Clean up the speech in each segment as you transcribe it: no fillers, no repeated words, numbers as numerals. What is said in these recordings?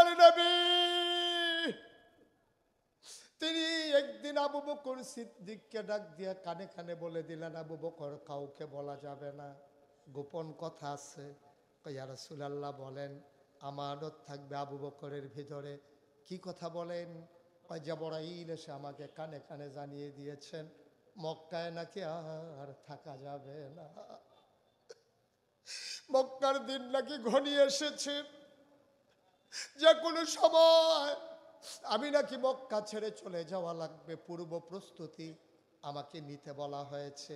আল্লাহর নবী তিনি একদিন আবু বকর সিদ্দিককে ডাক দিয়ে কানে কানে বলে দিলেন, আবু বকর কাউকে বলা যাবে না, গোপন কথা আছে। ইয়া রাসূলুল্লাহ বলেন। আমানত থাকবে আবু বকরের ভিতরে। কি কথা বলেন? জিবরাইল এসে আমাকে কানে কানে জানিয়ে দিয়েছেন মক্কায় নাকি আর থাকা যাবে না, মক্কার দিন নাকি ঘনিয়ে এসেছে, যে কোনো সময় আমি নাকি মক্কা ছেড়ে চলে যাওয়া লাগবে। পূর্ব প্রস্তুতি আমাকে নিতে বলা হয়েছে,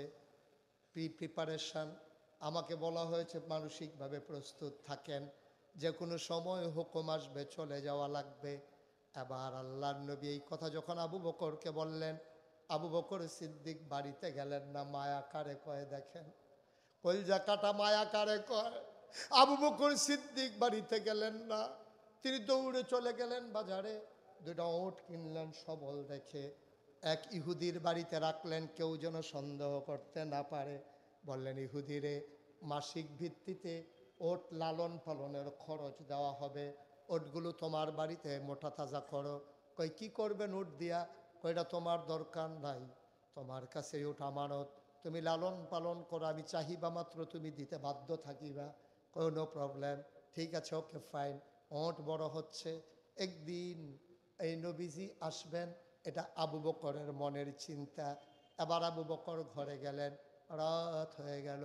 প্রিপারেশন আমাকে বলা হয়েছে, মানসিকভাবে প্রস্তুত থাকেন, যে কোনো সময় হুকুম আসবে চলে যাওয়া লাগবে। এবার আল্লাহর নবী এই কথা যখন আবু বকরকে বললেন, আবু বকর সিদ্দিক বাড়িতে গেলেন না। মায়া কারে কয় দেখেন, কলজা কাটা মায়া কারে কয়। আবু বকর সিদ্দিক বাড়িতে গেলেন না, তিনি দৌড়ে চলে গেলেন বাজারে, দুটো ওট কিনলেন সবল দেখে, এক ইহুদির বাড়িতে রাখলেন, কেউ যেন সন্দেহ করতে না পারে। বললেন, ইহুদিরে মাসিক ভিত্তিতে ওট লালন পালনের খরচ দেওয়া হবে, ওটগুলো তোমার বাড়িতে মোটা তাজা করো। কই কি করবেন ওট দিয়া? কইটা তোমার দরকার নাই, তোমার কাছে ওট আমানত, তুমি লালন পালন করো, আমি চাহিবা মাত্র তুমি দিতে বাধ্য থাকিবা। কোনো প্রবলেম, ঠিক আছে, ওকে ফাইন। ওট বড় হচ্ছে, একদিন এই নবীজি আসবেন, এটা আবু বকরের মনের চিন্তা। এবার আবু বকর ঘরে গেলেন, রাত হয়ে গেল,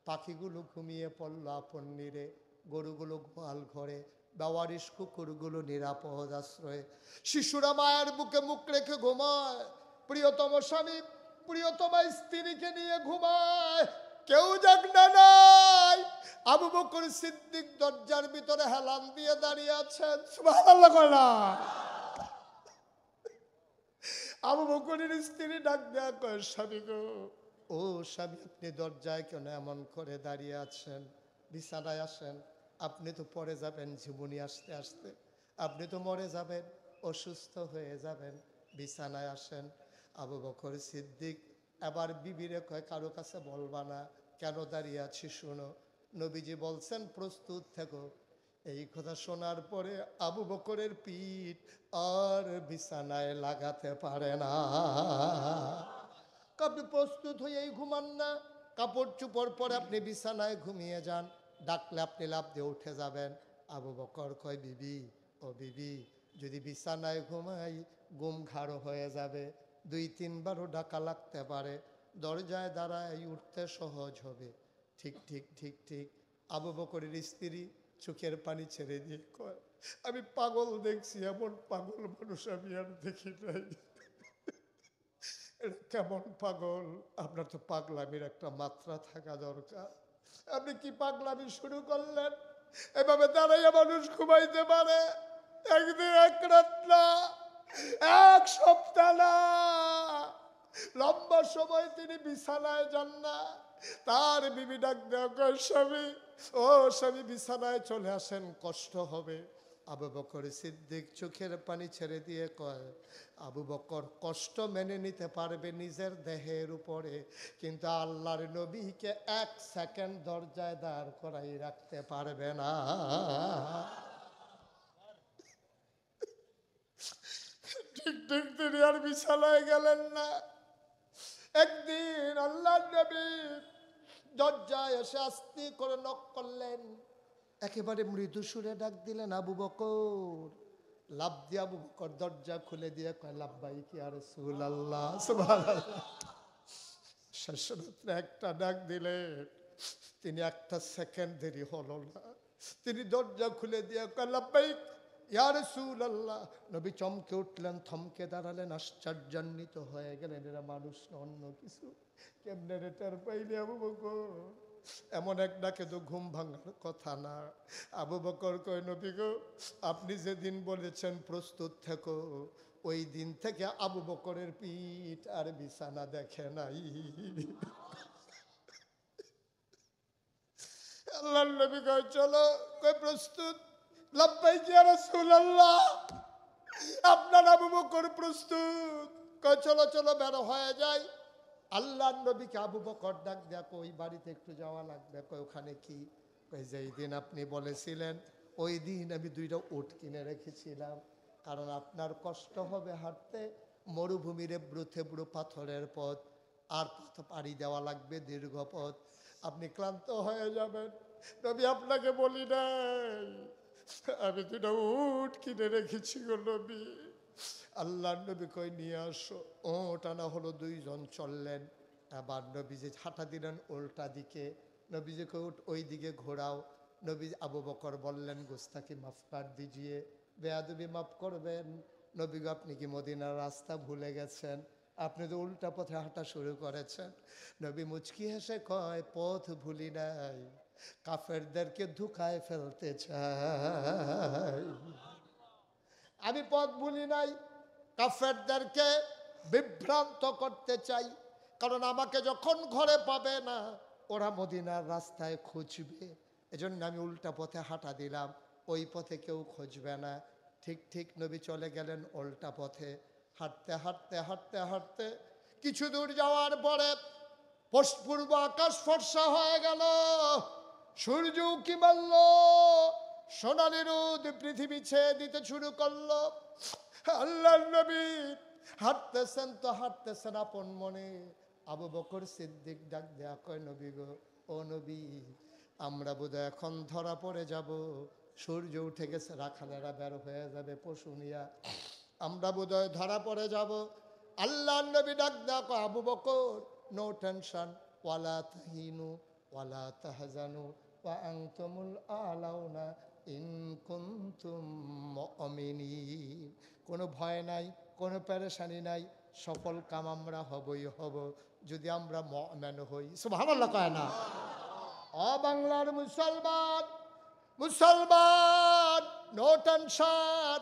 পাখিগুলো ঘুমিয়ে পড়লো আপন নীরে, গরুগুলো গোয়াল ঘরে, বেওয়ারিশ কুকুরগুলো নিরাপদ আশ্রয়ে, শিশুরা মায়ের বুকে মুখ রেখে ঘুমায়, প্রিয়তম স্বামী প্রিয়তমা স্ত্রীকে নিয়ে ঘুমায়, কেউ জাগনা নাই। আবু বকর সিদ্দিক দরজার ভিতরে হেলান দিয়ে দাঁড়িয়ে আছেন। সুবহানাল্লাহ কয় না? আবু বকরের স্ত্রী ডাক দেয়া কয়, স্বামী গো, ও স্বামী, আপনি দরজায় কেন এমন করে দাঁড়িয়ে আছেন? বিছানায় আসেন, আপনি তো পরে যাবেন জীবনী আসতে আসতে, আপনি তো মরে যাবেন, অসুস্থ হয়ে যাবেন, বিছানায় আসেন। আবু বকর সিদ্দিক এবার বিবিরে কয়, কারো কাছে বলবা না, কেন দাঁড়িয়ে আছি শোনো, নবীজি বলছেন প্রস্তুত থেকো। এই কথা শোনার পরে আবু বকরের পিঠ আর বিছানায় লাগাতে পারে না। আপনি প্রস্তুত হয়েই ঘুমান না, কাপড় চুপড় পরে আপনি বিছানায় ঘুমিয়ে যান, ডাকলে আপনি লাফ দিয়ে উঠে যাবেন। আবু বকর কয়, বিবি ও বিবি, যদি বিছানায় ঘুমাই ঘুম ঘাড় হয়ে যাবে, 2-3বারও ডাকা লাগতে পারে, দরজায় দাঁড়ায় উঠতে সহজ হবে। ঠিক ঠিক ঠিক ঠিক। আবু বকরের স্ত্রী চোখের পানি ছেড়ে দিয়ে কয়, আমি পাগল দেখছি, এমন পাগল মানুষ আমি আর দেখি নাই। এটা কেমন পাগল? আপনার তো পাগলামির একটা মাত্রা থাকা দরকার, আপনি কি পাগলামি শুরু করলেন? এভাবে দাঁড়াইয়া মানুষ ঘুমাইতে পারে? একদিন এক রাত না, এক সপ্তাহ না, লম্বা সময় তিনি বিছানায় যান না। তার বিবি ডাক দেওয়া কয়, স্বামী ও স্বামী, বিছানায় চলে আসেন, কষ্ট হবে। আবু বকর সিদ্দিক চোখের পানি ছেড়ে দিয়ে কয়, আবু বকর কষ্ট মেনে নিতে পারবে নিজের দেহের উপরে, কিন্তু আল্লাহর নবীকে 1 সেকেন্ড দরজায় দাঁড় করাই রাখতে পারবে না। ঠিক ঠিক তিনি আর বিছানায় গেলেন না। একদিন আল্লাহর নবী দরজায় এসে আস্তে করে নক করলেন, একেবারে মৃদু সুরে ডাক দিলেন, আবু বকর। লাফ দিয়ে আবু বকর দরজা খুলে দিয়ে কয়, লাব্বাইক ইয়া রাসূলুল্লাহ। সুবহানাল্লাহ। শেষরাত্রে একটা ডাক দিলেন, তিনি 1 সেকেন্ড দেরি হলো না, তিনি দরজা খুলে দিয়ে কয়, লাব্বাইক ইয়া রাসূলুল্লাহ। নবী চমকে উঠলেন, থমকে দাঁড়ালেন, আশ্চর্যান্বিত হয়ে গেলেন, এরা মানুষ না অন্য কিছু, কেমনে রে টের পাইনি আবু বকর? এমন এক ডাকে তো ঘুম ভাঙার কথা না। আবু বকর কয়, নবী গো, আপনি যেদিন বলেছেন প্রস্তুত থেকো, ওই দিন থেকে আবু বকরের পিঠ আর বিছানা দেখে নাই। আল্লাহর নবী কয়, চলো। কয়, প্রস্তুত? লাব্বাইক ইয়া রাসূলুল্লাহ। আপনার আবু বকর প্রস্তুত। কয়, চলো চলো, বের হয়ে যায়। আল্লাহর নবীকে আবু বকর ডাক দেখো, ওই বাড়িতে একটু যাওয়া লাগবে। কয়, ওখানে কি? কয়, যেই দিন আপনি বলেছিলেন ওই দিন আমি 2টা উট কিনে রেখেছিলাম, কারণ আপনার কষ্ট হবে হাঁটতে, মরুভূমির এবড়ো থেবড়ো পাথরের পথ, আর পাড়ি দেওয়া লাগবে দীর্ঘ পথ, আপনি ক্লান্ত হয়ে যাবেন। নবী আপনাকে বলি নাই আমি 2টা উট কিনে রেখেছি গো নবী। আল্লাহ নবী কই নিয়ে আসো। ওট আনা হলো, 2 জন চললেন। আবার নবীজি হাঁটা দিলেন উল্টা দিকে, নবীজিকে উঠ ওই দিকে ঘোরাও। নবী আবু বকর বললেন গুস্তাকি মাফ কর দিজিয়ে, বেয়াদবি মাফ করবেন। নবী গো আপনি কি মদিনার রাস্তা ভুলে গেছেন? আপনি তো উল্টা পথে হাঁটা শুরু করেছেন। নবী মুচকি হেসে কয় পথ ভুলি নাই, কাফেরদেরকে ধোঁকায় ফেলতে চাই। আমি পথ ভুলি নাই, কাফেরদেরকে বিভ্রান্ত করতে চাই, কারণ আমাকে যখন ঘরে পাবে না ওরা মদিনার রাস্তায় খুঁজবে। এজন্য আমি উল্টা পথে হাঁটা দিলাম, ওই পথে কেউ খুঁজবে না। ঠিক ঠিক নবী চলে গেলেন উল্টা পথে। হাঁটতে হাঁটতে হাঁটতে হাঁটতে কিছু দূর যাওয়ার পরে পূর্ব আকাশ ফর্সা হয়ে গেল, সূর্য উঁকি মারল, সোনালি রোদ পৃথিবী ছেয়ে দিতে শুরু করলো। আল্লাহর নবী হাঁটতেছেন তো হাঁটতেছেন আপন মনে। আবু বকর সিদ্দিক ডাক দেয়া কয় নবী গো, ও নবী আমরা বোধহয় এখন ধরা পড়ে যাব, সূর্য উঠে গেছে, রাখালেরা বের হয়ে যাবে পশু নিয়া, আমরা বোধহয় ধরা পড়ে যাব। আল্লাহর নবী ডাক দেয়া কয় আবু বকর নো টেনশন, ওয়ালা তাহিনু ওয়ালা তাহজানু ওয়া আনতুমুল আলাউনা ইন কুনতুম মুমিনিন। কোনো ভয় নাই, কোনো পেরেশানি নাই, সফল কাম আমরা হবই হব যদি আমরা মুমিন হই। সুবহানাল্লাহ কয় না? ও বাংলার মুসলমান, মুসলমান নো টেনশন।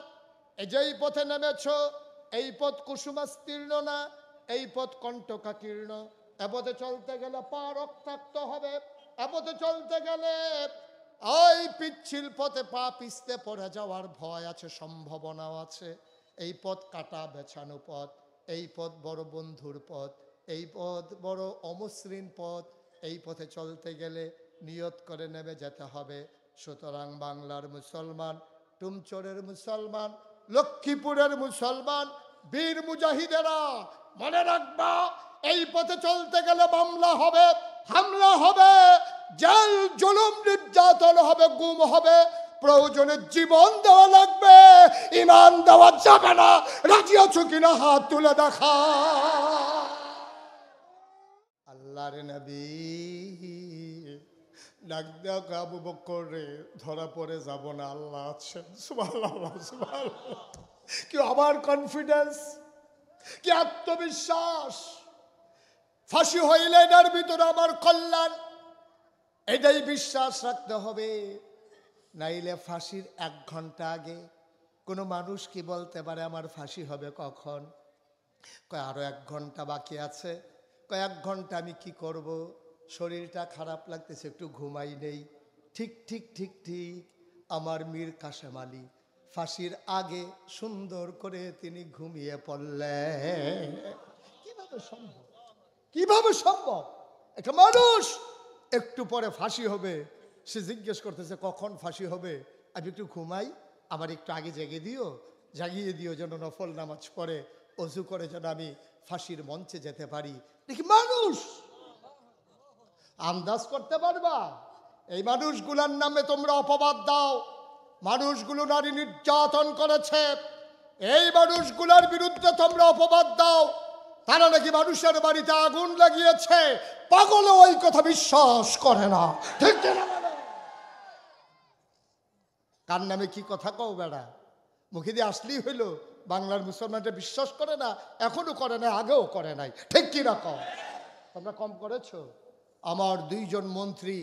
এই যেই পথে নেমেছ এই পথ কুসুমাস্তীর্ণ না, এই পথ কণ্টকাকীর্ণ। এ পথে চলতে গেলে পা রক্তাক্ত হবে, এ পথে চলতে গেলে ওই পিচ্ছিল পথে পা পিছতে পড়ে যাওয়ার ভয় আছে, সম্ভাবনাও আছে। এই পথ কাটা বেছানো পথ, এই পথ বড় বন্ধুর পথ, এই পথ বড় অমসৃণ পথ। এই পথে চলতে গেলে নিয়ত করে নেমে যেতে হবে। সুতরাং বাংলার মুসলমান, টুমচরের মুসলমান, লক্ষ্মীপুরের মুসলমান, বীর মুজাহিদেরা মনে রাখবা, এই পথে চলতে গেলে মামলা হবে, হামলা হবে, জেল জুলুম নির্যাতন হবে, গুম হবে, প্রয়োজনে জীবন দেওয়া লাগবে, ইমান দেওয়া যাবে না। রাজি আছো কিনা হাত তুলে দেখা। আল্লাহর নবী ডাক দেয়া আবু বকর রে, ধরা পড়ে যাব না, আল্লাহ আছেন। সুবহানাল্লাহ, সুবহানাল্লাহ। কি আবার কনফিডেন্স, কি আত্মবিশ্বাস। ফাঁসি হইলে এটার ভিতরে আমার কল্যাণ, এটাই বিশ্বাস রাখতে হবে। নাইলে ফাঁসির 1 ঘন্টা আগে কোনো মানুষ কি বলতে পারে আমার ফাঁসি হবে কখন? কয় আরো 1 ঘন্টা বাকি আছে। কয় 1 ঘন্টা আমি কি করব? শরীরটা খারাপ লাগতেছে, একটু ঘুমাই নেই। ঠিক ঠিক ঠিক ঠিক আমার মীর কাশেম আলী ফাঁসির আগে সুন্দর করে তিনি ঘুমিয়ে পড়লেন। কিভাবে সম্ভব? কিভাবে সম্ভব? একটা মানুষ একটু পরে ফাঁসি হবে, সে জিজ্ঞেস করতেছে কখন ফাঁসি হবে? আমি একটু ঘুমাই, আমার একটু আগে জাগিয়ে দিও যেন নফল নামাজ পড়ে অজু করে যেন আমি ফাঁসির মঞ্চে যেতে পারি। দেখি মানুষ আন্দাজ করতে পারবা? এই মানুষগুলোর নামে তোমরা অপবাদ দাও। মানুষগুলো নারী নির্যাতন করেছে, এই মানুষগুলোর বিরুদ্ধে তোমরা অপবাদ দাও। তারা নাকি মানুষের বাড়িতে আগুন লাগিয়েছে, পাগল ওই কথা বিশ্বাস করে না, ঠিক না? কার নামে কি কথা কও বেড়া? মুখে দিয়ে আসলেই হইল। বাংলার মুসলমানরা বিশ্বাস করে না, এখনো করে না, আগেও করে নাই, ঠিক কি না কও? তোমরা কম করেছো। আমার 2 জন মন্ত্রী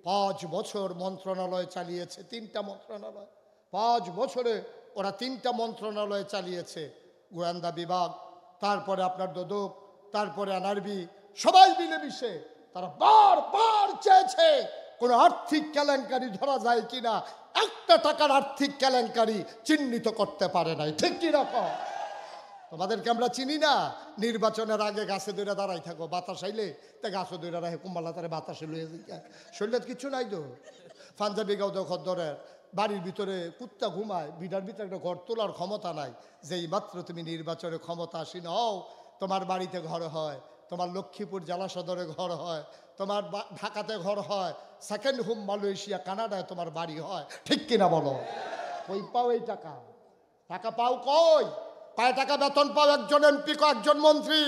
5 বছর মন্ত্রণালয় চালিয়েছে, 3টা মন্ত্রণালয়। 5 বছরে ওরা 3টা মন্ত্রণালয় চালিয়েছে। গোয়েন্দা বিভাগ, তারপরে আপনার দোদক, তারপরে এনআরবি, সবাই মিলেমিশে তারা বারবার চেয়েছে কোনো আর্থিক কেলেঙ্কারি ধরা যায় কিনা। 1টা টাকার আর্থিক কেলেঙ্কারি চিহ্নিত করতে পারে নাই, ঠিক কি রকম? তোমাদেরকে আমরা চিনি না। নির্বাচনের আগে গাছে দৈরা দাঁড়াই থাকো, বাতাস আইলে তা গাছে দৈরা রাখে, কুম্বালা তারে বাতাসে লইয়ে যায়, শরীরে কিছু নাই তো। পাঞ্জাবি গাও তো খদ্দরের বাড়ির ভিতরে কুত্তা ঘুমায়, বিড়ার ভিতরে একটা ঘর তোলার ক্ষমতা নাই। যেই মাত্র তুমি নির্বাচনে ক্ষমতা আসীন হও, তোমার বাড়িতে ঘর হয়, তোমার লক্ষ্মীপুর জেলা সদরে ঘর হয়, তোমার ঢাকাতে ঘর হয়, সেকেন্ড হোম মালয়েশিয়া কানাডায় তোমার বাড়ি হয়। ঠিক কিনা বলো? কই পাও এই টাকা? টাকা পাও কই? পায় টাকা বেতন পাও একজন এমপি, একজন মন্ত্রী।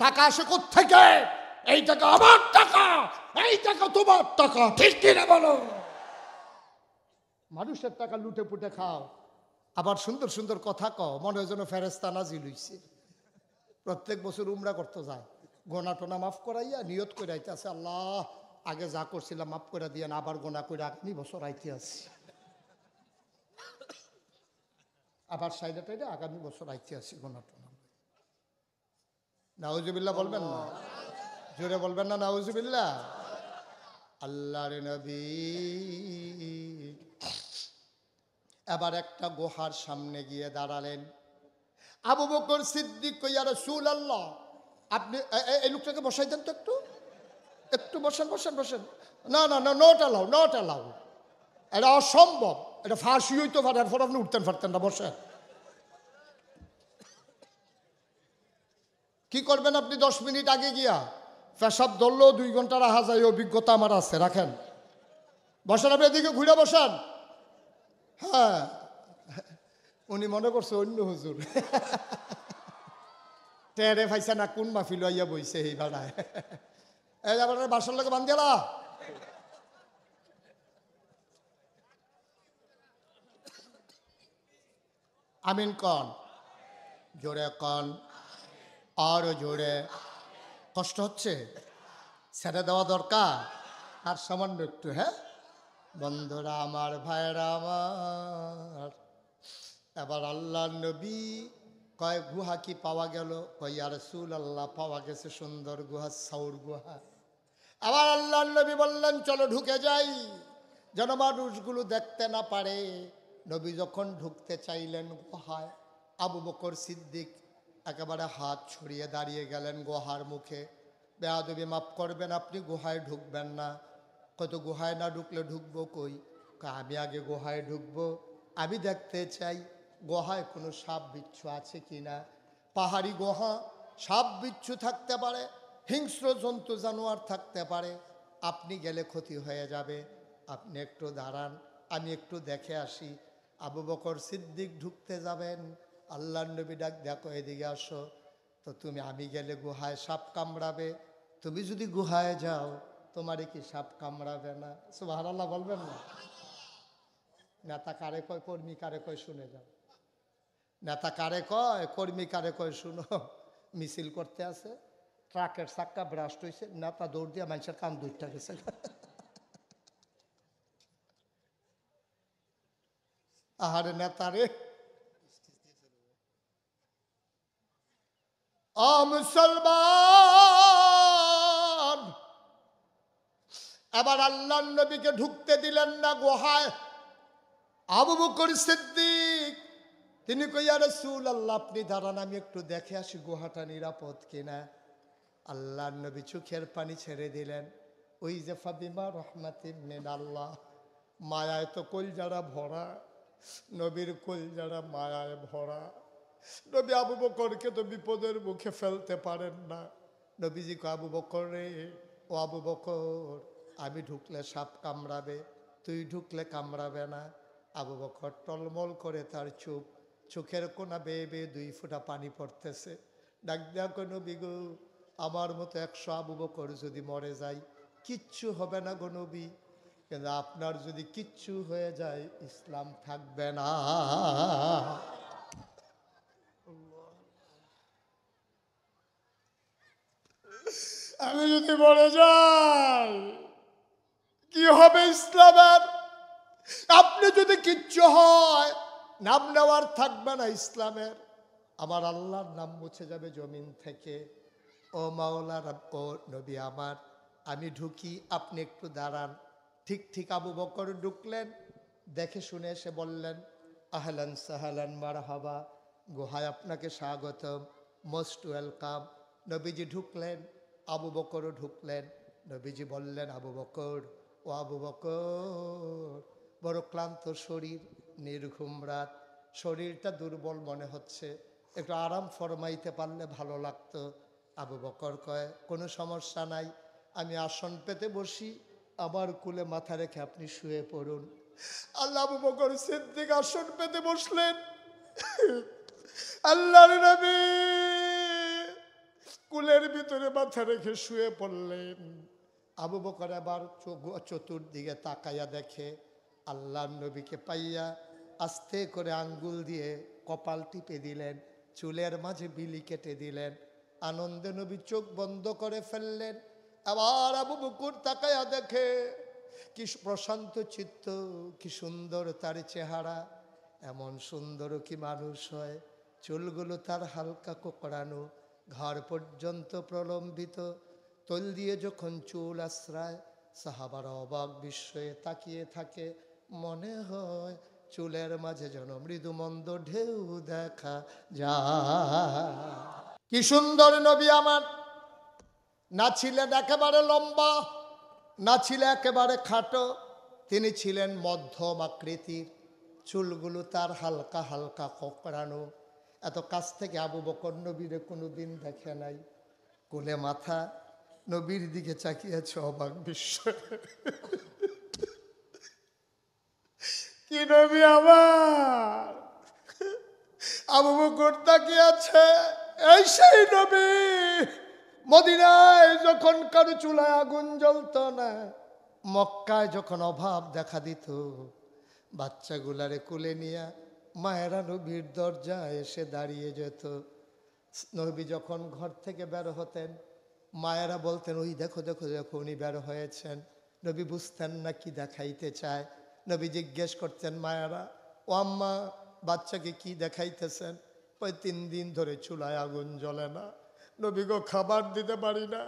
টাকা আসে কোত্থেকে? এই টাকা আমার টাকা, এই টাকা তোমার টাকা। ঠিক কিনা বলো? মানুষের টাকা লুটে পুটে খাও, আবার সুন্দর সুন্দর কথা কও, মনে হয় যেন ফেরেস্তা নাজিল হইছে। প্রত্যেক বছর উমরা করতে যায়, গোনা টোনা মাফ করাইয়া নিয়ত করে আইতে আছে, আল্লাহ আগে যা করছিলাম মাফ করে দিয়ে আবার গোনা করে আগামী বছর আইতে আছি, আবার সাইডে টাইডে আগামী বছর আইতে আছি গোনা টোনা। নাউজুবিল্লাহ বলবেন না? জোরে বলবেন না নাউজুবিল্লাহ? আল্লাহর নবী এবার একটা গুহার সামনে গিয়ে দাঁড়ালেন। আবু বকর সিদ্দিক কইয়া রাসূলুল্লাহ, আপনি এই লোকটাকে বসাই দেন তো, একটু একটু বসেন বসেন বসেন। না না না, নট অ্যালাউ, নট অ্যালাউ, এটা অসম্ভব, এটা ফাঁসি হইতে পারে, এরপর আপনি উঠতেন পারতেন না, বসেন। কি করবেন আপনি 10 মিনিট আগে গিয়া? পেশাব ধরলেও 2 ঘন্টা রাখা যায়, অভিজ্ঞতা আমার আছে, রাখেন। বসেন, আপনি এদিকে ঘুরে বসেন। হ্যাঁ, উনি মনে করছে অন্য হুজুর। টেরে ফাইসা না কোন মাহফিল আইয়া বইছে এই ভাড়ায়। এই আবার বাসার লোকে বান্ধিয়ালা। আমিন কন, জোরে কন, আরো জোরে। কষ্ট হচ্ছে? ছেড়ে দেওয়া দরকার আর সামান্য একটু। হ্যাঁ বন্ধুরা আমার, ভাইরা আমার, এবার আল্লাহ নবী কয় গুহা কি পাওয়া গেল? কয় ইয়া রাসূলুল্লাহ, পাওয়া গেছে সুন্দর গুহা, সাউর গুহা। আবার আল্লাহ নবী বললেন চলো ঢুকে যাই, যেন মানুষগুলো দেখতে না পারে। নবী যখন ঢুকতে চাইলেন গুহায়, আবু বকর সিদ্দিক একেবারে হাত ছড়িয়ে দাঁড়িয়ে গেলেন গুহার মুখে। বেয়াদবি মাফ করবেন, আপনি গুহায় ঢুকবেন না। কত গুহায় না ঢুকলে ঢুকবো কই? আমি আগে গুহায় ঢুকবো, আমি দেখতে চাই গুহায় কোনো সাপ বিচ্ছু আছে কিনা। পাহাড়ি গুহা, সাপ বিচ্ছু থাকতে পারে, হিংস্র জন্তু জানোয়ার থাকতে পারে, আপনি গেলে ক্ষতি হয়ে যাবে। আপনি একটু দাঁড়ান, আমি একটু দেখে আসি। আবু বকর সিদ্দিক ঢুকতে যাবেন, আল্লাহর নবী ডাক, দেখো এদিকে আসো তো। তুমি, আমি গেলে গুহায় সাপ কামড়াবে, তুমি যদি গুহায় যাও তোমারে কি সাপ কামড়াবে না? সুবহানাল্লাহ বলবেন না? নেতা কারে কয়, কর্মী কারে কয় শুনে যাও। নেতা কারে কয়, কর্মী কারে কয় শুনো। মিছিল করতে আছে, ট্রাকের চাক্কা ব্রাস্ট হয়েছে, নেতা দৌড় দিয়ে মানুষের কান দুইটা গেছে। আহারে নেতারে। মুসলমান, এবার আল্লাহ নবীকে ঢুকতে দিলেন না গুহায়। আবু বকর সিদ্দিক তিনি কইয়া রাসূলুল্লাহ, আপনি দাঁড়ান, আমি একটু দেখে আসি গুহাটা নিরাপদ কিনা। আল্লাহ নবী চোখের পানি ছেড়ে দিলেন। ওই যে ফাবিমা রহমাতিন মিনাল্লাহ, মায়ায় তো কলজারা ভরা, নবীর কলজারা মায়ায় ভরা। নবী আবু বকরকে তো বিপদের মুখে ফেলতে পারেন না। নবীজি কো, আবু বকর রে, ও আবু বকর, আমি ঢুকলে সাপ কামড়াবে, তুই ঢুকলে কামড়াবে না। আবু বকর টলমল করে তার চোখের কোনা বেয়ে বেয়ে 2 ফোঁটা পানি পড়তেছে। ডাক দেয়া কো, নবী গো, আমার মতো 100 আবু বকর যদি মরে যায় কিচ্ছু হবে না গো নবী, কিন্তু আপনার যদি কিচ্ছু হয়ে যায় ইসলাম থাকবে না। আমি যদি মরে যাই কি হবে ইসলামের? আপনি যদি কিচ্ছু হয় নাম নেওয়ার থাকবে না ইসলামের, আমার আল্লাহর নাম মুছে যাবে জমিন থেকে। ও মাওলা রব, ও নবী আমার, আমি ঢুকি, আপনি একটু দাঁড়ান। ঠিক ঠিক আবু বকর ঢুকলেন, দেখে শুনে এসে বললেন, আহলান সাহালান মারহাবা, গুহায় আপনাকে স্বাগতম, মোস্ট ওয়েলকাম। নবীজি ঢুকলেন, আবু বকরও ঢুকলেন। নবীজি বললেন, আবু বকর, ও আবু বকর, বড় ক্লান্ত শরীর, নির্ঘুম রাত, শরীরটা দুর্বল মনে হচ্ছে, একটু আরাম ফরমাইতে পারলে ভালো লাগতো। আবু বকর কয়, কোনো সমস্যা নাই, আমি আসন পেতে বসি, আমার কোলে মাথা রেখে আপনি শুয়ে পড়ুন। আল্লাহ আবু বকর সিদ্দিক আসন পেতে বসলেন। আল্লাহর নবী কুলের ভিতরে মাথা রেখে শুয়ে পড়লেন। আবু বকর আবার চতুর্দিকে তাকাইয়া দেখে আল্লাহর নবীকে পাইয়া আস্তে করে আঙ্গুল দিয়ে কপাল টিপে দিলেন, চুলের মাঝে বিলি কেটে দিলেন। আনন্দে নবী চোখ বন্ধ করে ফেললেন। আবার আবু বকর তাকাইয়া দেখে কি প্রশান্ত চিত্ত, কি সুন্দর তার চেহারা, এমন সুন্দর কি মানুষ হয়। চুলগুলো তার হালকা কোকড়ানো, ঘাড় পর্যন্ত প্রলম্বিত, তল দিয়ে যখন চুল আশ্রায় সাহাবারা অবাক বিস্ময়ে তাকিয়ে থাকে। মনে হয় চুলের মাঝে যেন মৃদুমন্দ ঢেউ দেখা যায়। কি সুন্দর নবী আমার! না ছিলেন একেবারে লম্বা, না ছিল একেবারে খাটো, তিনি ছিলেন মধ্যম আকৃতির। চুলগুলো তার হালকা হালকা কোকড়ানো। এত কাছ থেকে আবু বকর নবীরে কোনোদিন দেখে নাই। কোলে মাথা, নবীর দিকে চাকিয়েছে অবাক বিস্ময়। কি নবী আমার! আবু বকর তাকিয়ে আছে। এই সেই নবী, মদিনায় যখন কারো চুলায় আগুন জ্বলতো না, মক্কায় যখন অভাব দেখা দিত, বাচ্চাগুলারে কোলে নিয়ে মায়েরা নবীর দরজায় এসে দাঁড়িয়ে যেত। নবী যখন ঘর থেকে বের হতেন, মায়েরা বলতেন, ওই দেখো দেখো দেখো উনি বের হয়েছেন। নবী বুঝতেন না কি দেখাইতে চায়। নবী জিজ্ঞেস করতেন, মায়েরা, ও আম্মা, বাচ্চাকে কি দেখাইতেছেন? ওই 3 দিন ধরে চুলায় আগুন জ্বলে না, নবী গো খাবার দিতে পারি না,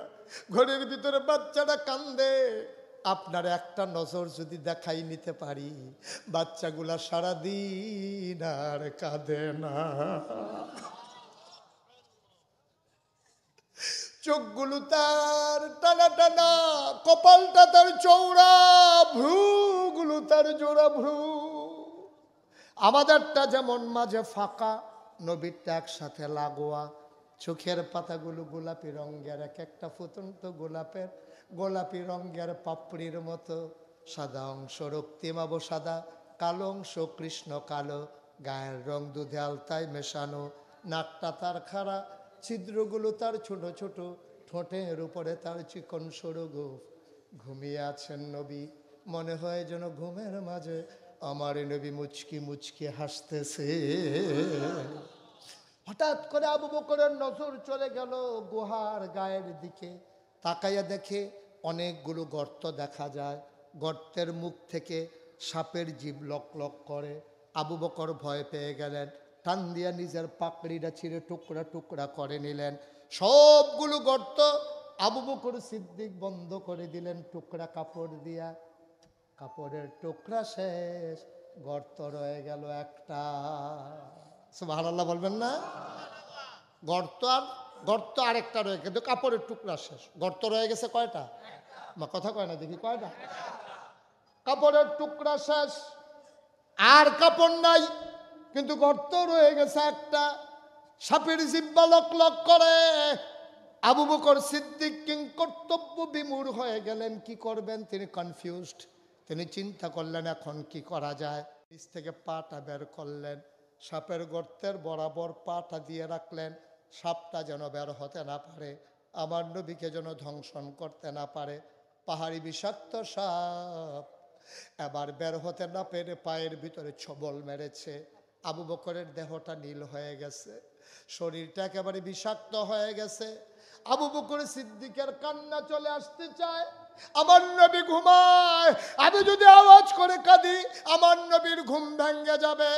ঘরের ভিতরে বাচ্চাটা কান্দে, আপনার একটা নজর যদি দেখাই নিতে পারি, বাচ্চাগুলা সারাদিন আর কাঁদে না। চোখগুলো তার টানা টানা, কপালটা তার চৌড়া, ভ্রুগুলো তার জোড়া ভ্রু। আমাদেরটা যেমন মাঝে ফাঁকা, নবীরটা একসাথে লাগোয়া। চোখের পাতাগুলো গোলাপি রঙের, এক একটা ফুটন্ত গোলাপের গোলাপি রঙের পাপড়ির মতো। সাদা অংশ রক্তিমাব সাদা, কালো অংশ কৃষ্ণ কালো, গায়ের রং দুধে আলতায় মেশানো। নাকটা তার খাড়া, ছিদ্রগুলো তার ছোট ছোট, ঠোঁটের উপরে তার চিকন সরু গোঁফ। ঘুমিয়ে আছেন নবী, মনে হয় যেন ঘুমের মাঝে আমার নবী মুচকি মুচকি হাসতেছে। হঠাৎ করে আবু বকরের নজর চলে গেল গুহার গায়ের দিকে। তাকাইয়া দেখে অনেকগুলো গর্ত দেখা যায়। গর্তের মুখ থেকে সাপের জিভ লক লক করে। আবু বকর ভয় পেয়ে গেলেন, টান দিয়া নিজের পাকড়িটা ছিঁড়ে টুকরা টুকরা করে নিলেন। সবগুলো গর্ত আবু বকর সিদ্দিক বন্ধ করে দিলেন টুকরা কাপড় দিয়া। কাপড়ের টুকরা শেষ, গর্ত রয়ে গেল একটা। সুবহানাল্লাহ বলবেন না? গর্ত আরেকটা রয়ে, কিন্তু কাপড়ের টুকরা শেষ, গর্ত রয়ে গেছে কয়টা? মা কথা কয় না, দেখি কয়টা? কাপড়ের টুকরা শেষ, আর কাপড় নাই, কিন্তু গর্ত রয়ে গেছে একটা। সাপের জিহ্বা লক লক করে। আবু বকর সিদ্দিক কিং কর্তব্য বিমূঢ় হয়ে গেলেন। কি করবেন তিনি কনফিউজড। তিনি চিন্তা করলেন এখন কি করা যায়। নিচ থেকে পাটা বের করলেন, সাপের গর্তের বরাবর পাটা দিয়ে রাখলেন, সাপটা যেন বের হতে না পারে, আমার নবীকে যেন ধ্বংসন করতে না পারে। পাহাড়ি বিষাক্ত সাপ এবার বের হতে না পেরে পায়ের ভিতরে ছবল মেরেছে। আবু বকরের দেহটা নীল হয়ে গেছে, শরীরটা একেবারে বিষাক্ত হয়ে গেছে। আবু বকর সিদ্দিকের কান্না চলে আসতে চায়। আমার নবী ঘুমায়, আমি যদি আওয়াজ করে কাঁদি আমার নবীর ঘুম ভেঙে যাবে।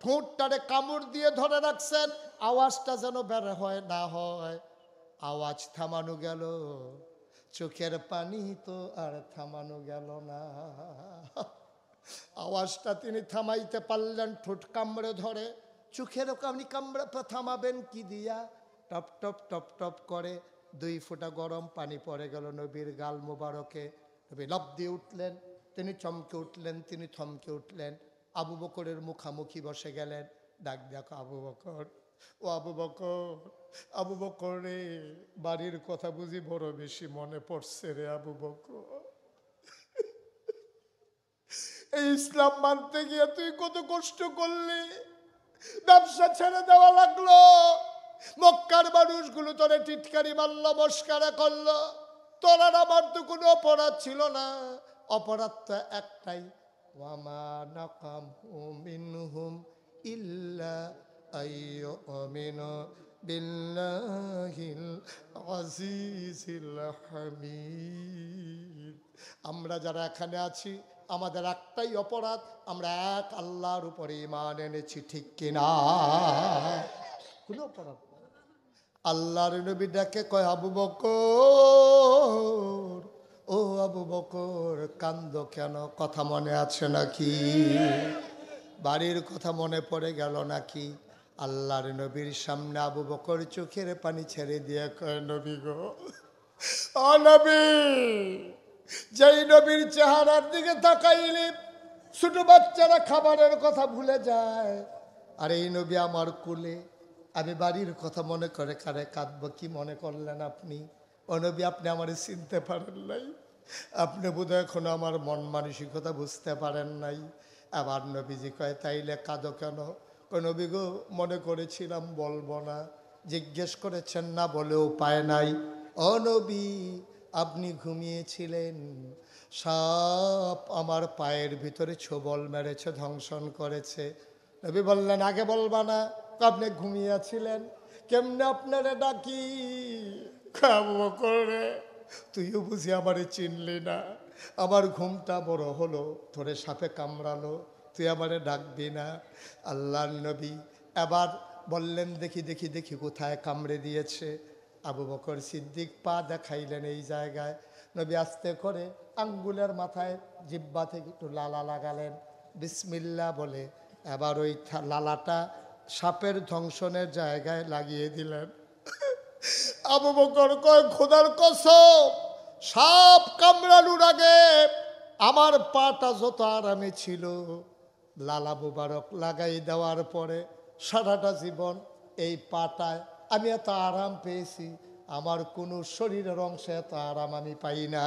ঠোঁটটারে কামড় দিয়ে ধরে রাখছেন, আওয়াজটা যেন বের হয় না হয়। আওয়াজ থামানো গেল, চোখের পানি তো আর থামানো গেল না। আওয়াজটা তিনি থামাইতে পারলেন, ঠোঁট কামড়ে ধরে। চোখের আপনি কামড়ে থামাবেন কি দিয়া? টপ টপ টপ টপ করে 2 ফোঁটা গরম পানি পড়ে গেল নবীর গাল মোবারকে। নবী লাফ দিয়ে উঠলেন, তিনি চমকে উঠলেন, তিনি থমকে উঠলেন, আবু বকরের মুখামুখি বসে গেলেন। ডাক দেখো আবু বকর, ও আবু বকর, আবু বকর রে, বাড়ির কথা বুঝি বড় বেশি মনে পড়ছে রে আবু বকর। এই ইসলাম মানতে গিয়ে তুই কত কষ্ট করলি, ব্যবসা ছেড়ে দেওয়া লাগলো, মক্কার মানুষগুলো তোরে টিটকারি মারলো, মস্কারা করলো, তোর আর আমার তো কোনো অপরাধ ছিল না। অপরাধ তো একটাই, ওয়ামা নাকামু মিনহুম ইল্লা আইয়ুমিনু বিল্লাহিল আজিজিল হামিদ। আমরা যারা এখানে আছি আমাদের একটাই অপরাধ, আমরা এক আল্লাহর উপরে ঈমান এনেছি, ঠিক কিনা? কোনো অপরাধ না। আল্লাহর নবী ডাকে কয়, আবু বকর, ও আবু বকর, কান্দো কেন? কথা মনে আছে নাকি? বাড়ির কথা মনে পড়ে গেল নাকি? আল্লাহর নবীর সামনে আবু বকর চোখের পানি ছেড়ে দিয়ে কয়, নবী গো, ও নবী, যেই নবীর চেহারার দিকে তাকাইলে ছোট বাচ্চারা খাবারের কথা ভুলে যায়, আর এই নবী আমার কোলে, আমি বাড়ির কথা মনে করে কারে কাঁদবো? কি মনে করলেন আপনি? ও নবী, আপনি আমার চিনতে পারেন নাই, আপনি বোধহয় এখনো আমার মন মানসিকতা বুঝতে পারেন নাই। আবার নবীজি কয়, তাইলে কাঁদো কেন? ও নবী গো, মনে করেছিলাম বলবো না, জিজ্ঞেস করেছেন না বলে উপায় নাই। ও নবী, আপনি ঘুমিয়েছিলেন, সাপ আমার পায়ের ভিতরে ছোবল মেরেছে, ধ্বংসন করেছে। নবী বললেন, আগে বলবা না? আপনি ঘুমিয়েছিলেন, কেমনে আপনারে ডাকি? খাবো করে, তুইও বুঝি আমারে চিনলি না? আমার ঘুমটা বড় হলো, তোরে সাপে কামড়ালো, তুই আমারে ডাকবি না? আল্লাহর নবী এবার বললেন, দেখি দেখি দেখি কোথায় কামড়ে দিয়েছে। আবু বকর সিদ্দিক পা দেখাইলেন এই জায়গায়। নবী আস্তে করে আঙ্গুলের মাথায় জিব্বা থেকে একটু লালা লাগালেন, বিসমিল্লাহ বলে এবার ওই লালাটা সাপের ধ্বংসনের জায়গায় লাগিয়ে দিলেন। আবু বকর কয়, খোদার কসম, সাপ কামড়ানোর আগে আমার পাটা যত আরামে ছিল, লালা মুবারক লাগাই দেওয়ার পরে সারাটা জীবন এই পাটায় আমি এত আরাম পেয়েছি, আমার কোনো শরীরের অংশে এত আরাম আমি পাই না।